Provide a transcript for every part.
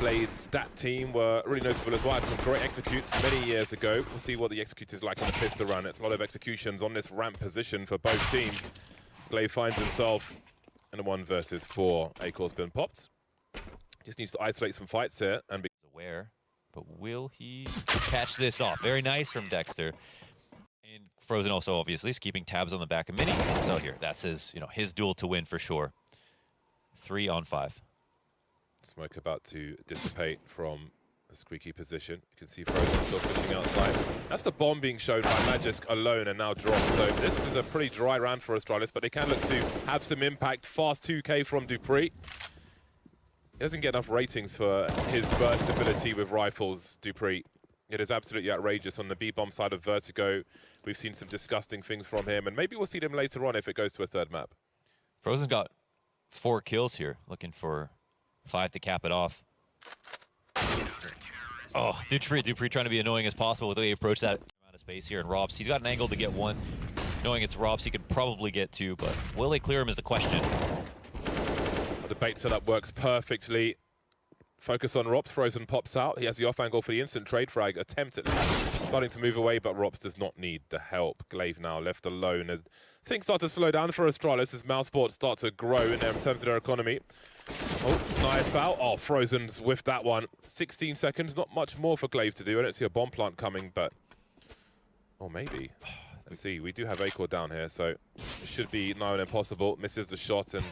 Blade stat team were really notable as well. Had some great executes many years ago. We'll see what the execute is like on the pistol run. A lot of executions on this ramp position for both teams. Glaive finds himself in a 1 versus 4. Acor's been popped. Just needs to isolate some fights here and be aware, but will he catch this off? Very nice from Dexter. And Frozen also obviously is keeping tabs on the back of Mini. So here, that's his, his duel to win for sure. 3 on 5. Smoke about to dissipate from a squeaky position. You can see Frozen still pushing outside. That's the bomb being shown by Magisk alone and now dropped. So this is a pretty dry round for Astralis, but they can look to have some impact. Fast 2K from dupreeh. He doesn't get enough ratings for his burst ability with rifles, dupreeh. It is absolutely outrageous. On the B-bomb side of Vertigo, we've seen some disgusting things from him, and maybe we'll see them later on if it goes to a 3rd map. Frozen's got 4 kills here, looking for 5 to cap it off. Oh, dupreeh trying to be annoying as possible with the way he approached that amount of space here. And Robs, he's got an angle to get 1. Knowing it's Robs, he could probably get 2, but will they clear him is the question. The bait setup works perfectly. Focus on Rops. Frozen pops out. He has the off angle for the instant trade frag attempt at least. Starting to move away, but Rops does not need the help. Glaive now left alone as things start to slow down for Astralis as Mousesports start to grow in terms of their economy. Oh, knife out. Oh, Frozen's whiffed that one. 16 seconds, not much more for Glaive to do. I don't see a bomb plant coming, but... oh, maybe. Let's see. We do have Acor down here, so it should be nigh on impossible. Misses the shot, and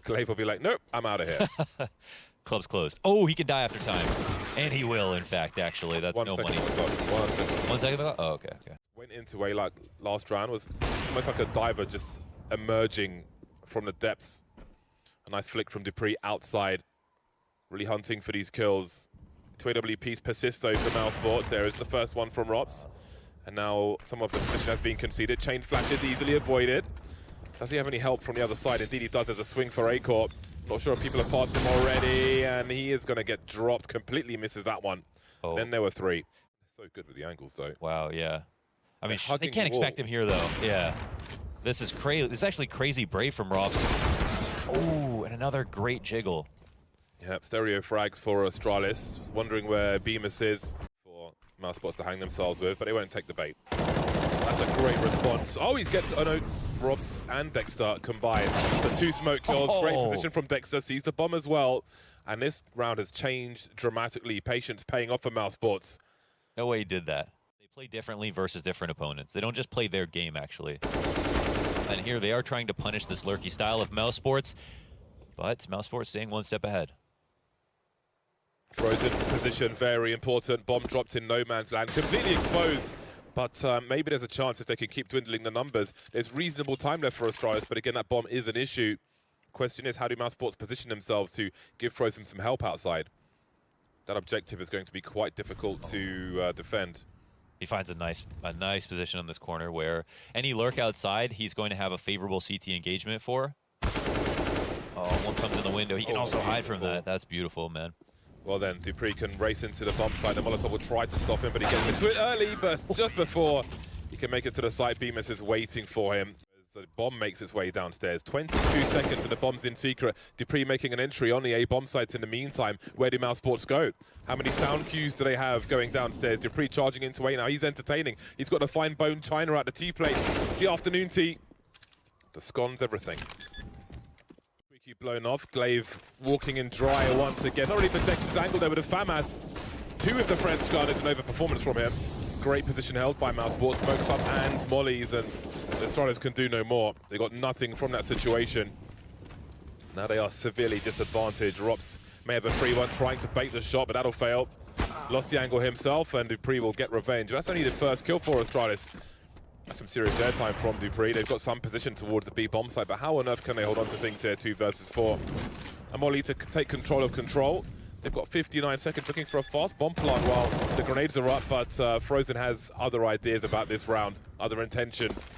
Glaive will be like, nope, I'm out of here. Club's closed. Oh, he can die after time. And he will, in fact, actually. That's no money. 1 second. 1 second ago? Oh, okay. Went into a last round, was almost like a diver just emerging from the depths. A nice flick from dupreeh outside. Really hunting for these kills. 2 AWPs persist though for Mousesports. There is the first one from Rops. And now some of the position has been conceded. Chain flashes easily avoided. Does he have any help from the other side? Indeed he does. There's a swing for Acor. Not sure if people have passed him already, and he is going to get dropped. Completely misses that one. Oh. Then there were 3. So good with the angles, though. Wow, yeah. I mean, they can't expect him here, though. Yeah. This is crazy. This is actually crazy brave from Robs. Oh, and another great jiggle. Yep, stereo frags for Astralis. Wondering where Bemis is for Mousesports to hang themselves with, but they won't take the bait. That's a great response. Oh, he gets... oh, no. Robs and Dexter combined. The 2 smoke kills. Oh. Great position from Dexter. Sees the bomb as well. And this round has changed dramatically. Patience paying off for Mousesports. No way he did that. They play differently versus different opponents. They don't just play their game, actually. And here they are trying to punish this lurky style of Mousesports. But Mousesports staying 1 step ahead. Frozen's position, very important. Bomb dropped in no man's land. Completely exposed. But maybe there's a chance if they can keep dwindling the numbers. There's reasonable time left for Astralis, but again, that bomb is an issue. Question is, how do Mousesports position themselves to give Frozen some help outside? That objective is going to be quite difficult to defend. He finds a nice position on this corner where any lurk outside, he's going to have a favorable CT engagement for. Oh, one comes in the window. He can also hide from that. That's beautiful, man. Well then, dupreeh can race into the bomb site. The Molotov will try to stop him, but he gets into it early, but just before he can make it to the site, Bemis is waiting for him. As the bomb makes its way downstairs. 22 seconds and the bomb's in secret. dupreeh making an entry on the A bomb sites in the meantime. Where do Mousesports go? How many sound cues do they have going downstairs? dupreeh charging into A now. He's entertaining. He's got to find Bone China at the tea plates. The afternoon tea. The scones, everything. Blown off. Glaive walking in dry once again. Not really for Dexter's angle there with a FAMAS. 2 of the French Guard. It's an overperformance from him. Great position held by Mousesports. Smokes up and mollies, and the Astralis can do no more. They got nothing from that situation. Now they are severely disadvantaged. Rops may have a free one trying to bait the shot, but that'll fail. Lost the angle himself, and dupreeh will get revenge. That's only the first kill for Astralis. That's some serious airtime from dupreeh. They've got some position towards the B bomb site, but how on earth can they hold on to things here? 2 versus 4. Amoli to take control of control. They've got 59 seconds looking for a fast bomb plant while the grenades are up, but Frozen has other ideas about this round, other intentions.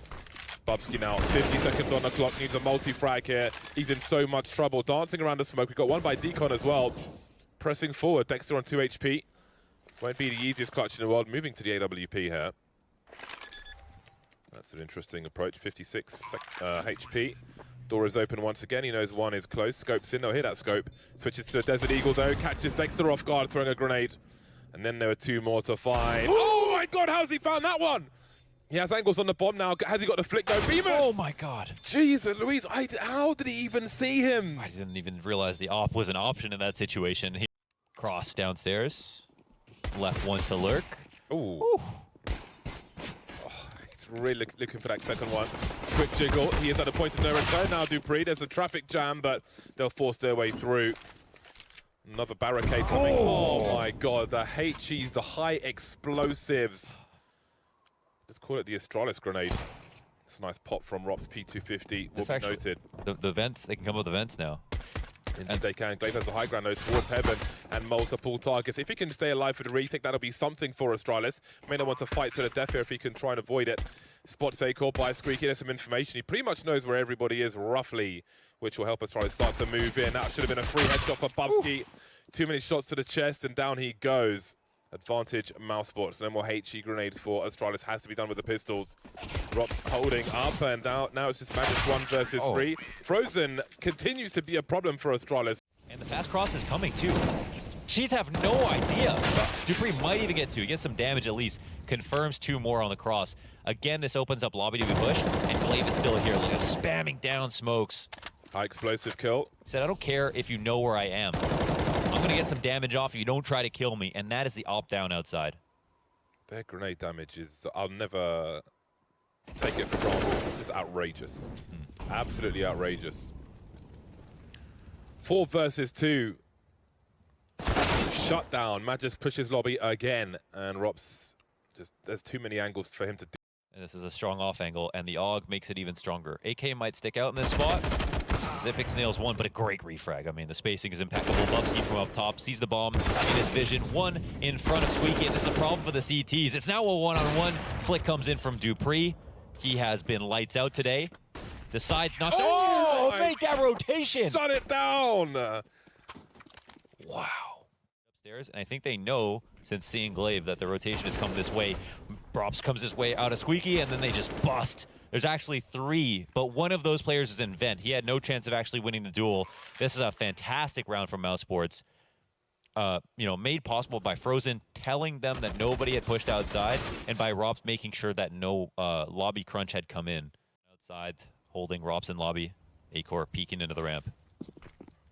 Bubsky now, 50 seconds on the clock, needs a multi-frag here. He's in so much trouble. Dancing around the smoke. We've got one by Decon as well. Pressing forward, Dexter on 2 HP. Won't be the easiest clutch in the world. Moving to the AWP here. That's an interesting approach. 56 HP. Door is open once again. He knows one is close. Scopes in. They'll hear that scope. Switches to a Desert Eagle though. Catches Dexter off guard, throwing a grenade. And then there are two more to find. Oh my god, how's he found that one? He has angles on the bomb now. Has he got the flick though? Beamers! Oh my god. Jesus, Louise, how did he even see him? I didn't even realize the op was an option in that situation. He crossed downstairs. Left one to lurk. Ooh. Oh, he's really looking for that second one. Quick jiggle. He is at a point of no return now, Dupree. There's a traffic jam, but they'll force their way through. Another barricade coming. Oh my god, the HEs, the high explosives. Let's call it the Astralis grenade. It's a nice pop from Rops P250. Will be noted. The vents, they can come with the vents now. Indeed they can. Glaive has a high ground though towards heaven and multiple targets. If he can stay alive for the retake, that'll be something for Astralis. May not want to fight to the death here if he can try and avoid it. Spots a call by Squeaky. There's some information. He pretty much knows where everybody is roughly, which will help Astralis start to move in. That should have been a free headshot for Bubsky. Too many shots to the chest and down he goes. Advantage Mousesports. No more HE grenades for Astralis. Has to be done with the pistols. Rops holding up and out. Now it's just Magic 1 versus 3. Frozen continues to be a problem for Astralis. And the fast cross is coming too. Sheets have no idea. Dupree might even get two. He gets some damage at least. Confirms two more on the cross. Again, this opens up lobby to be pushed. And Glaive is still here. Look at spamming down smokes. High explosive kill. He said, I don't care if you know where I am. I'm going to get some damage off if you don't try to kill me. And that is the op down outside. Their grenade damage is, I'll never take it for granted. It's just outrageous. Absolutely outrageous. 4 versus 2. Shut down. Magis pushes lobby again. And Rops, just, there's too many angles for him to do. And this is a strong off angle. And the AUG makes it even stronger. AK might stick out in this spot. Zipix nails one, but a great refrag. I mean, the spacing is impeccable. Bubsky from up top sees the bomb in his vision. One in front of Squeaky. This is a problem for the CTs. It's now a one-on-one. Flick comes in from Dupree. He has been lights out today. Decides not to... Oh, make that rotation! Shut it down! Wow. Upstairs, and I think they know, since seeing Glaive, that the rotation has come this way. Props comes this way out of Squeaky, and then they just bust. There's actually 3, but one of those players is in Vent. He had no chance of actually winning the duel. This is a fantastic round from Mousesports. Made possible by Frozen telling them that nobody had pushed outside, and by Rops making sure that no lobby crunch had come in. Outside, holding Rops in lobby. Acor peeking into the ramp.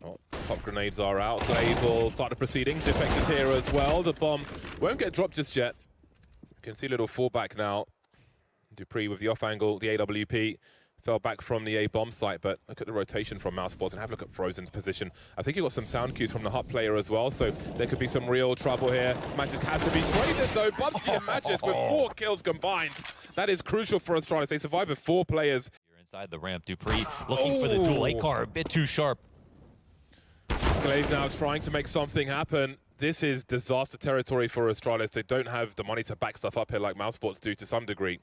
Oh, pop grenades are out. Glaive will start the proceedings. Zipex is here as well. The bomb won't get dropped just yet. You can see a little fallback now. Dupree with the off angle, the AWP fell back from the A bomb site, but look at the rotation from Mousesports and have a look at Frozen's position. I think he got some sound cues from the hot player as well, so there could be some real trouble here. Magic has to be traded though. Bubsky and Magic with 4 kills combined. That is crucial for Astralis. They survive with 4 players. You're inside the ramp. Dupree looking for the duel. Acor a bit too sharp. Glaive now trying to make something happen. This is disaster territory for Astralis. They don't have the money to back stuff up here like Mousesports do to some degree.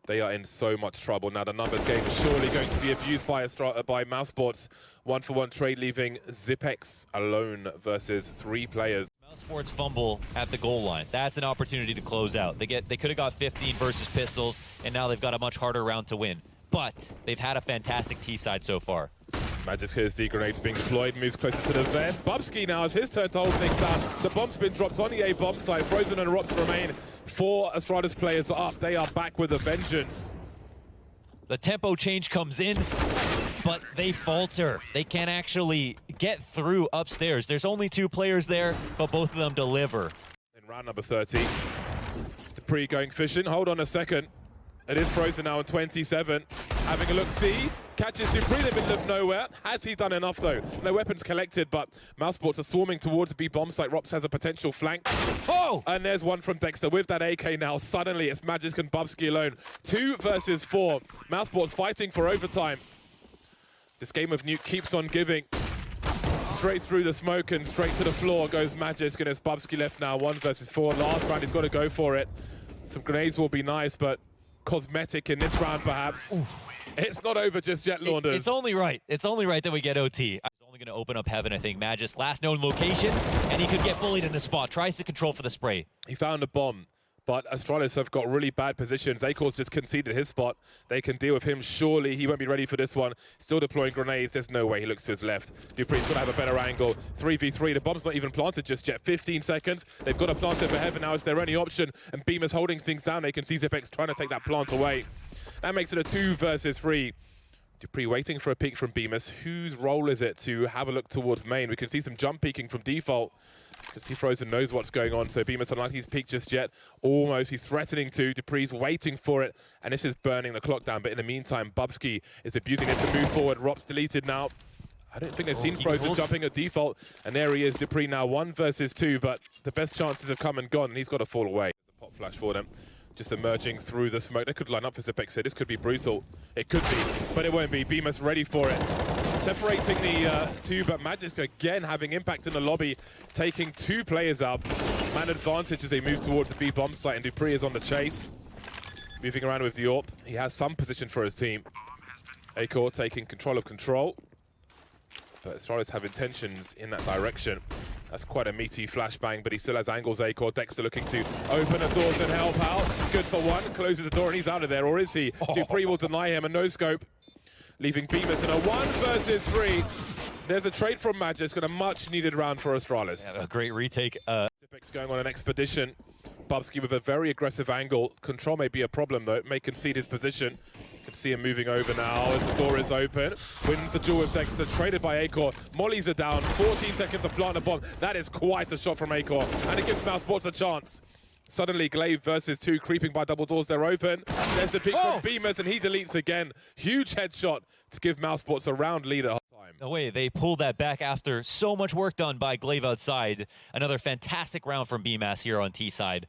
They are in so much trouble. Now the numbers game is surely going to be abused by Mousesports. 1-for-1 trade leaving Zipex alone versus 3 players. Mousesports fumble at the goal line. That's an opportunity to close out. They could have got 15 versus pistols, and now they've got a much harder round to win. But they've had a fantastic T-side so far. Magic hears the grenades being deployed, moves closer to the vent. Bubsky now, it's his turn to hold things down. The bomb's been dropped on the A bomb site. Frozen and Rops remain. 4 Astralis players are up. They are back with a vengeance. The tempo change comes in, but they falter. They can't actually get through upstairs. There's only 2 players there, but both of them deliver. In round number 30, Dupree going fishing. Hold on a second. It is Frozen now on 27. Having a look-see. Catches Dupree in the middle of nowhere. Has he done enough, though? No weapons collected, but Mousesports are swarming towards B bomb site. Rops has a potential flank. Oh! And there's one from Dexter with that AK now. Suddenly, it's Magic and Bubsky alone. 2 versus 4. Mousesports fighting for overtime. This game of Nuke keeps on giving. Straight through the smoke and straight to the floor goes Magic, and it's Bubsky left now. 1 versus 4. Last round, he's got to go for it. Some grenades will be nice, but cosmetic in this round, perhaps. Oof. It's not over just yet, Launders. It's only right. It's only right that we get OT. It's only going to open up heaven, I think. Magis, last known location, and he could get bullied in the spot. Tries to control for the spray. He found a bomb, But Astralis have got really bad positions. Acor's just conceded his spot. They can deal with him. Surely he won't be ready for this one. Still deploying grenades. There's no way he looks to his left. Dupree's got to have a better angle. 3v3. The bomb's not even planted just yet. 15 seconds. They've got to plant it for Heaven now. It's their only option. And Beamer's holding things down. They can see Zipex trying to take that plant away. That makes it a 2 versus 3. Dupree waiting for a peek from Bemis. Whose role is it to have a look towards main? We can see some jump peeking from default. You can see Frozen knows what's going on, so Bemis unlikely to peek just yet. Almost, he's threatening to. Dupree's waiting for it, and this is burning the clock down. But in the meantime, Bubsky is abusing this to move forward. Rop's deleted now. I don't think they've seen Frozen jumping at default, and there he is, Dupree now 1 versus 2, but the best chances have come and gone, and he's got to fall away. There's a pop flash for them. Just emerging through the smoke. They could line up for Zipex here. This could be brutal. It could be, but it won't be. Bemis ready for it. Separating the two, but Magisk again having impact in the lobby, taking 2 players out. Man advantage as they move towards the B bomb site, and Dupree is on the chase. Moving around with the AWP. He has some position for his team. Acor taking control of control. But Astralis have intentions in that direction. That's quite a meaty flashbang, but he still has angles, Acor. Dexter looking to open the doors and help out. Good for one. Closes the door and he's out of there, or is he? Dupree will deny him a no-scope, leaving Bemis in a 1 versus 3. There's a trade from Magisk and a much-needed round for Astralis. Yeah, a great retake. Zipex going on an expedition. Bubsky with a very aggressive angle. Control may be a problem, though. It may concede his position. You can see him moving over now as the door is open. Wins the duel with Dexter, traded by Acor. Mollies are down. 14 seconds to plant a bomb. That is quite a shot from Acor, and it gives Mousesports a chance. Suddenly, Glaive versus 2, creeping by double doors. They're open. There's the pick from Bemis, and he deletes again. Huge headshot to give Mousesports a round lead at halftime. No way, they pulled that back after so much work done by Glaive outside. Another fantastic round from BMAS here on T side.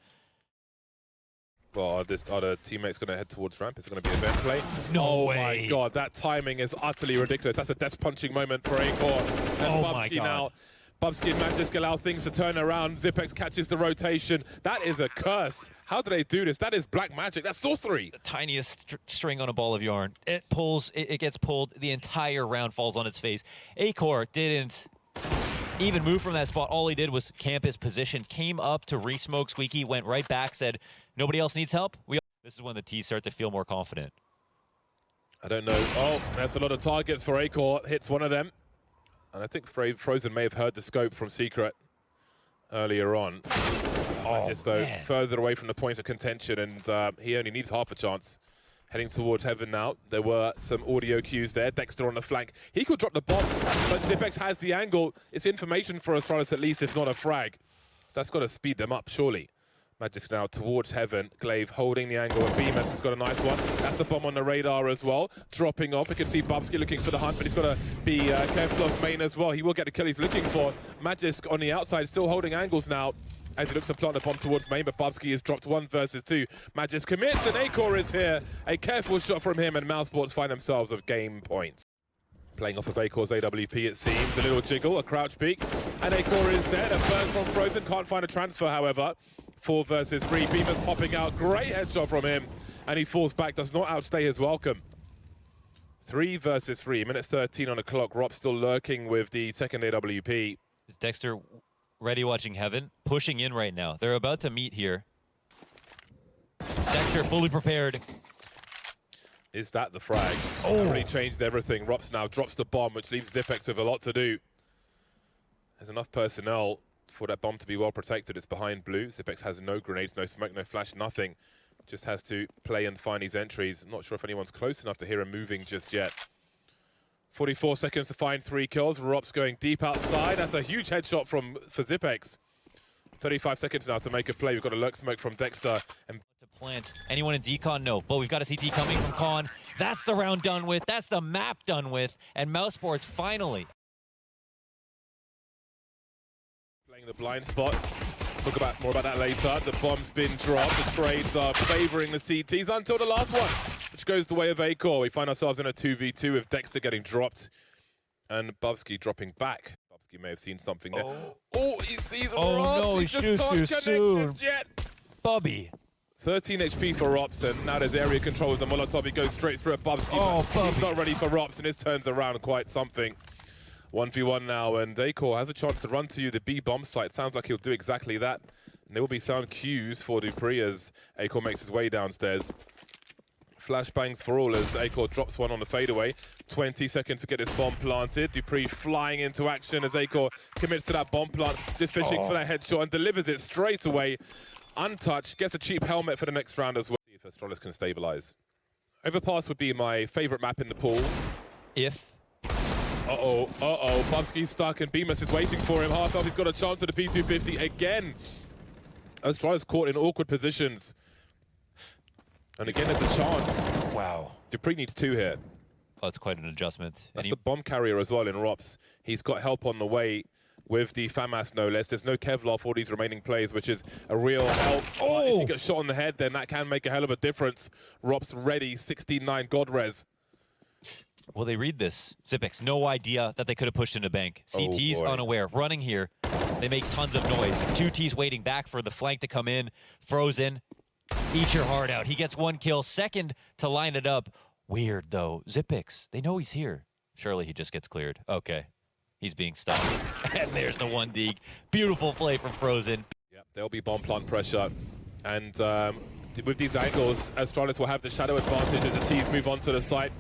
Well, are the teammates going to head towards ramp? Is it going to be event play? No way. way. My God, that timing is utterly ridiculous. That's a death-punching moment for Acor. And Bubsky now. Bubsky and Magisk allow things to turn around. Zipex catches the rotation. That is a curse. How do they do this? That is black magic. That's sorcery. The tiniest string on a ball of yarn. It pulls, it gets pulled. The entire round falls on its face. Acor didn't even move from that spot. All he did was camp his position, came up to re-smoke Squeaky, went right back, said, nobody else needs help. This is when the T's start to feel more confident. I don't know. Oh, that's a lot of targets for Acor. Hits one of them. And I think Frozen may have heard the scope from Secret earlier on. Just though further away from the point of contention, and he only needs half a chance. Heading towards Heaven now. There were some audio cues there. Dexter on the flank. He could drop the bomb, but Zipex has the angle. It's information for Astralis at least, if not a frag. That's got to speed them up, surely. Magisk now towards Heaven. Glaive holding the angle, and Bemis has got a nice one. That's the bomb on the radar as well. Dropping off. We can see Bubsky looking for the hunt, but he's got to be careful of main as well. He will get the kill he's looking for. Magisk on the outside, still holding angles now as he looks to plant a bomb towards main, but Bubsky is dropped 1 versus 2. Magisk commits, and Acor is here. A careful shot from him, and Mousesports find themselves with game points. Playing off of Acor's AWP, it seems. A little jiggle, a crouch peek, and Acor is dead. A burst from Frozen, can't find a transfer, however. 4 versus 3, Bemis popping out. Great headshot from him, and he falls back, does not outstay his welcome. 3 versus 3, minute 13 on the clock. Rob still lurking with the second AWP. Is Dexter ready watching Heaven? Pushing in right now. They're about to meet here. Dexter fully prepared. Is that the frag? That really changed everything. Rops now drops the bomb, which leaves Zipex with a lot to do. There's enough personnel for that bomb to be well protected. It's behind blue. Zipex has no grenades, no smoke, no flash, nothing. Just has to play and find these entries. Not sure if anyone's close enough to hear him moving just yet. 44 seconds to find 3 kills. Rops going deep outside. That's a huge headshot for Zipex. 35 seconds now to make a play. We've got a lurk smoke from Dexter. And to plant. Anyone in decon? No. But we've got a CT coming from Con. That's the round done with. That's the map done with. And Mousesports finally playing the blind spot. Talk more about that later. The bomb's been dropped. The trades are favoring the CTs until the last one, which goes the way of Acor. We find ourselves in a 2v2 with Dexter getting dropped and Bubsky dropping back. Bubsky may have seen something there. Oh, he sees Rops. No, he just can't connect just yet. Bubby. 13 HP for Rops, and now there's area control with the Molotov. He goes straight through at Bubsky. He's not ready for Rops, and his turns around quite something. 1v1 now, and Acor has a chance to run to you the B bomb site. Sounds like he'll do exactly that. There will be sound cues for Dupree as Acor makes his way downstairs. Flashbangs for all as Acor drops one on the fadeaway. 20 seconds to get this bomb planted. Dupree flying into action as Acor commits to that bomb plant. Just fishing for that headshot and delivers it straight away. Untouched, gets a cheap helmet for the next round as well. If Astralis can stabilize. Overpass would be my favorite map in the pool. If. Bubsky's stuck and Bemis is waiting for him. Half-Elf, he's got a chance at the P250 again. Astralis caught in awkward positions. And again, there's a chance. Wow. Dupree needs 2 here. Oh, it's quite an adjustment. That's the bomb carrier as well in Rops. He's got help on the way with the FAMAS, no less. There's no Kevlar for these remaining players, which is a real help. If you get shot on the head, then that can make a hell of a difference. Rops ready, 16-9 God res. Will they read this? Xyp9x, no idea that they could have pushed into bank. CT's unaware, running here. They make tons of noise. 2 T's waiting back for the flank to come in. Frozen, eat your heart out. He gets 1 kill, second to line it up. Weird though, Xyp9x, they know he's here. Surely he just gets cleared. Okay, he's being stopped. And there's the 1 dig. Beautiful play from Frozen. Yep, there'll be bomb plant pressure. And with these angles, Astralis will have the shadow advantage as the T's move on to the site.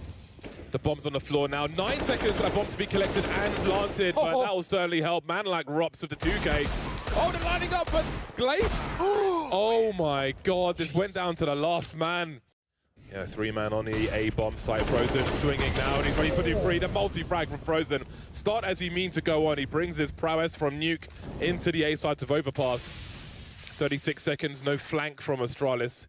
The bomb's on the floor now. 9 seconds for that bomb to be collected and planted, but that will certainly help. Man like Rops with the 2K. Oh, they're lining up, but Glaive. Oh my God, this went down to the last man. Yeah, 3-man on the A-bomb site. Frozen swinging now, and he's ready for Dupree. The multi-frag from Frozen. Start as he means to go on. He brings his prowess from Nuke into the A side of Overpass. 36 seconds, no flank from Astralis.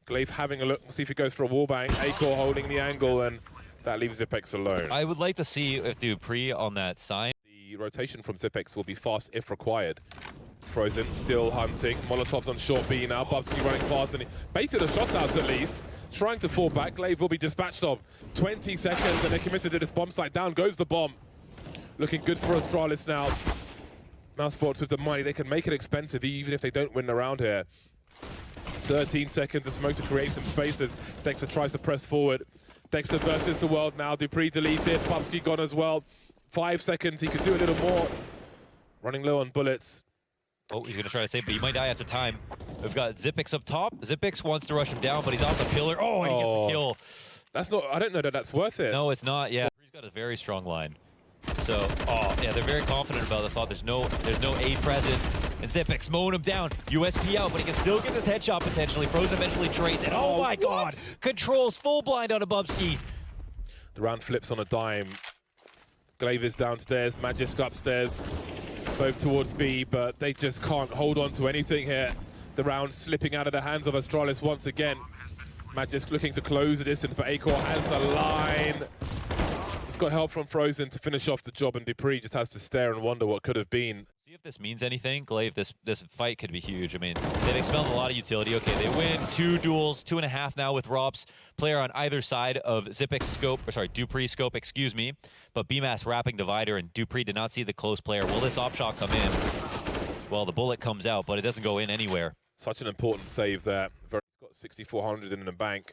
Glaive having a look, we'll see if he goes for a wallbang. Acor holding the angle, and that leaves Xyp9x alone. I would like to see if Dupree on that sign. The rotation from Xyp9x will be fast if required. Frozen still hunting. Molotov's on short B now. Bubsky running fast and he baited a shot out at least. Trying to fall back. Glaive will be dispatched of. 20 seconds and they're committed to this bomb site. Down goes the bomb. Looking good for Astralis now. Mousesports with the money. They can make it expensive even if they don't win the round here. 13 seconds of smoke to create some spaces. Dexter tries to press forward. Dexter versus the world now. Dupree deleted. Bubsky gone as well. 5 seconds. He could do a little more. Running low on bullets. Oh, he's going to try to save, but he might die after time. We've got Xyp9x up top. Xyp9x wants to rush him down, but he's off the pillar. Oh, and he gets the kill. That's not, I don't know that that's worth it. No, it's not, yeah. He's got a very strong line. So, yeah, they're very confident about the thought. There's no A presence. And Xyp9x mowing him down. USP out, but he can still get this headshot potentially. Frozen eventually trades it. Oh my God. Controls full blind on a Bubsky. The round flips on a dime. Glaive is downstairs, Magisk upstairs. Both towards B, but they just can't hold on to anything here. The round slipping out of the hands of Astralis once again. Magisk looking to close the distance, but Acor has the line. He's got help from Frozen to finish off the job, and Dupree just has to stare and wonder what could have been. See if this means anything. Glaive, this fight could be huge. I mean, they've expelled a lot of utility. Okay, they win 2 duels, 2.5 now with Rops. Player on either side of Xyp9x scope, or sorry, Dupree scope, excuse me. But BMAS wrapping divider, and Dupree did not see the close player. Will this op shot come in? Well, the bullet comes out, but it doesn't go in anywhere. Such an important save there. Vertigo's got 6,400 in the bank.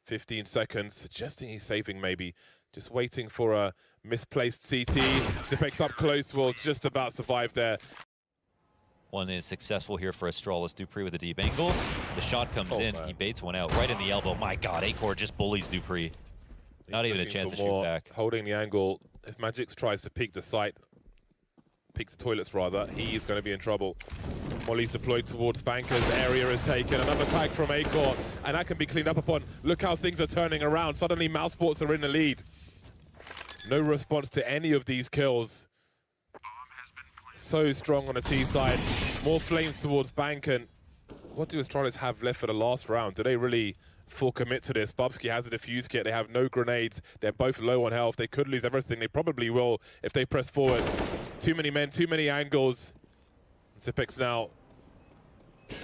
15 seconds, suggesting he's saving maybe. Just waiting for a misplaced CT. Xyp9x up close will just about survive there. One is successful here for Astralis. Dupree with a deep angle. The shot comes in. Man. He baits one out right in the elbow. My God, Acor just bullies Dupree. Not even a chance to shoot back. Holding the angle. If Magisk tries to peek the site, peeks the toilets rather, he is going to be in trouble. Molly's deployed towards Bankers. Area is taken. Another tag from Acor, and that can be cleaned up upon. Look how things are turning around. Suddenly, Mousesports are in the lead. No response to any of these kills. So strong on the T side. More flames towards Bank, and what do Astralis have left for the last round? Do they really full commit to this? Bubsky has a defuse kit. They have no grenades. They're both low on health. They could lose everything. They probably will if they press forward. Too many men, too many angles. Xyp9x now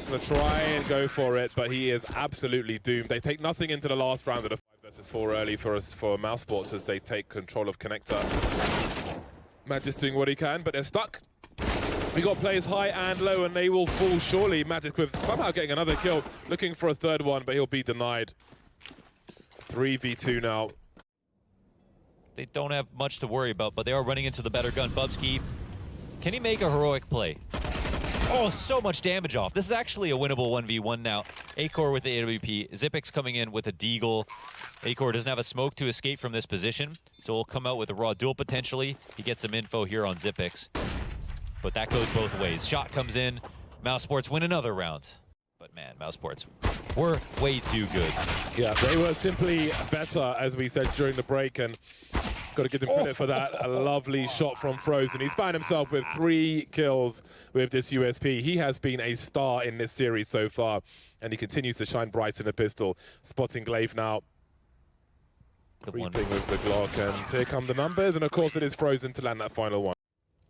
gonna try and go for it, but he is absolutely doomed. They take nothing into the last round of the 5 versus 4 early for Mousesports as they take control of Connector. Magisk doing what he can, but they're stuck. We got players high and low, and they will fall surely. Magisk with somehow getting another kill, looking for a third one, but he'll be denied. 3v2 now. They don't have much to worry about, but they are running into the better gun. Bubsky, can he make a heroic play? Oh, so much damage off. This is actually a winnable 1v1 now. Acor with the AWP. Xyp9x coming in with a deagle. Acor doesn't have a smoke to escape from this position, so we'll come out with a raw duel potentially. He gets some info here on Xyp9x. But that goes both ways. Shot comes in. Mousesports win another round. But man, Mousesports were way too good. Yeah, they were simply better, as we said during the break, and got to give them credit for that. A lovely shot from Frozen. He's found himself with 3 kills with this USP. He has been a star in this series so far, and he continues to shine bright in the pistol. Spotting Glaive now. Creeping with the Glock, and here come the numbers, and of course it is Frozen to land that final one.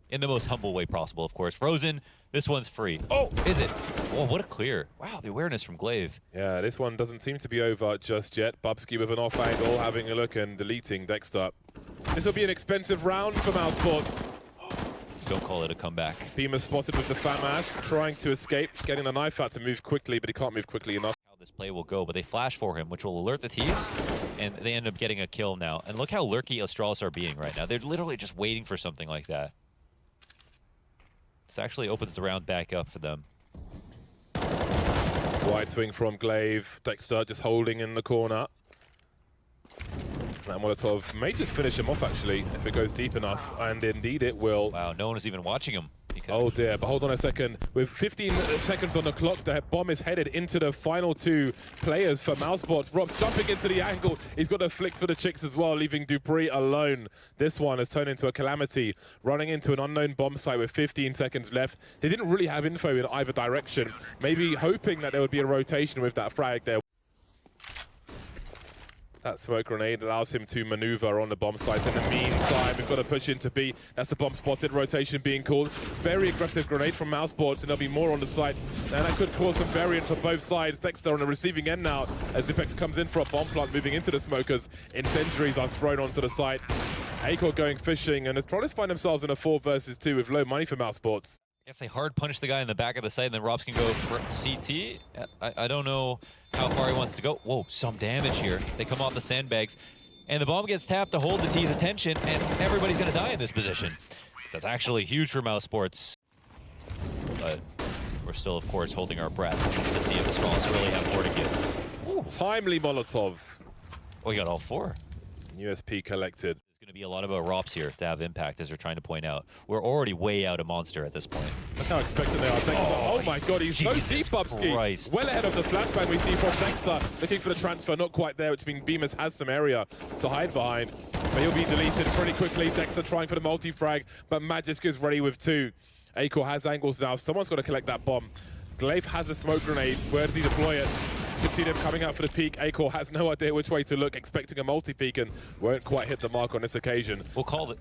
In the most humble way possible, of course. Frozen, this one's free. Oh, is it? Oh, what a clear. Wow, the awareness from Glaive. Yeah, this one doesn't seem to be over just yet. Bubsky with an off angle, having a look and deleting Dexter. This will be an expensive round for Mousesports. Don't call it a comeback. Beamer spotted with the FAMAS, trying to escape, getting the knife out to move quickly, but he can't move quickly enough. How this play will go, but they flash for him, which will alert the tease, and they end up getting a kill now. And look how lurky Astralis are being right now. They're literally just waiting for something like that. This actually opens the round back up for them. Wide swing from Glaive. Dexter just holding in the corner. That Molotov may just finish him off, actually, if it goes deep enough. And indeed it will. Wow, no one is even watching him. Oh dear, but hold on a second. With 15 seconds on the clock, the bomb is headed into the final 2 players for Mousesports. Rob's jumping into the angle. He's got the flicks for the chicks as well, leaving Dupree alone. This one has turned into a calamity, running into an unknown bomb site with 15 seconds left. They didn't really have info in either direction, maybe hoping that there would be a rotation with that frag there. That smoke grenade allows him to maneuver on the bomb site. In the meantime, we've got to push into B. That's the bomb spotted, rotation being called. Very aggressive grenade from Mousesports, and there'll be more on the site. And that could cause some variance on both sides. Dexter on the receiving end now, as Xyp9x comes in for a bomb plant, moving into the smokers. Incendiaries are thrown onto the site. Acor going fishing, and Astralis find themselves in a 4 versus 2 with low money for Mousesports. I guess they hard punish the guy in the back of the site, and then Robs can go for CT. I don't know how far he wants to go. Whoa, some damage here. They come off the sandbags, and the bomb gets tapped to hold the T's attention, and everybody's going to die in this position. That's actually huge for Mousesports. But we're still, of course, holding our breath to see if the Astralis really have more to give. Ooh. Timely Molotov. Oh, we got all 4. USP collected. Going to be a lot of ROPs here to have impact, as they're trying to point out. We're already way out of Monster at this point. Look how expected they are. Oh my god, he's so deep, Bubsky. Well ahead of the flashbang we see from Dexter. Looking for the transfer, not quite there, which means Beamers has some area to hide behind. But he'll be deleted pretty quickly. Dexter trying for the multi-frag, but Magisk is ready with 2. Acor has angles now. Someone's got to collect that bomb. Glaive has a smoke grenade. Where does he deploy it? You can see them coming out for the peak. Acor has no idea which way to look, expecting a multi-peek, and won't quite hit the mark on this occasion. We'll call it.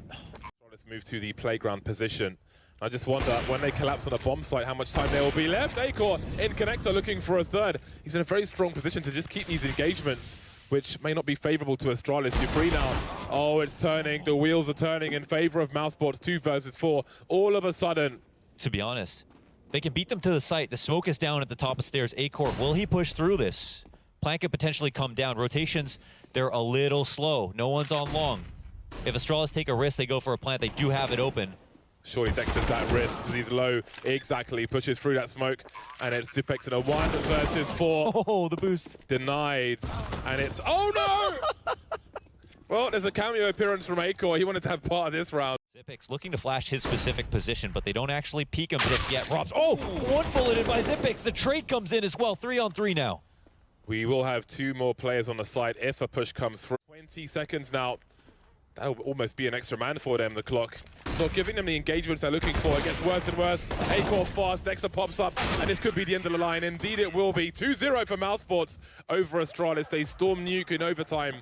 Let's move to the playground position. I just wonder, when they collapse on a bomb site, how much time there will be left. Acor in connector looking for a 3rd. He's in a very strong position to just keep these engagements, which may not be favorable to Astralis. Dupree now. Oh, it's turning. The wheels are turning in favor of Mousesports. 2 versus 4. All of a sudden. To be honest, they can beat them to the site. The smoke is down at the top of stairs. Acor, will he push through this? Plant could potentially come down. Rotations, they're a little slow. No one's on long. If Astralis take a risk, they go for a plant. They do have it open. Surely Dexter's at risk because he's low. Exactly. Pushes through that smoke. And it's Xyp9x in a 1 versus 4. Oh, the boost. Denied. And it's... Oh, no! Well, there's a cameo appearance from Acor. He wanted to have part of this round. Xyp9x looking to flash his specific position, but they don't actually peek him just yet. Robs. Oh, 1 bulleted by Xyp9x. The trade comes in as well. 3-on-3 now. We will have 2 more players on the site if a push comes through. 20 seconds now. That'll almost be an extra man for them, the clock. Not giving them the engagements they're looking for. It gets worse and worse. Acor fast, Dexter pops up, and this could be the end of the line. Indeed it will be. 2-0 for Mousesports over Astralis. They storm Nuke in overtime.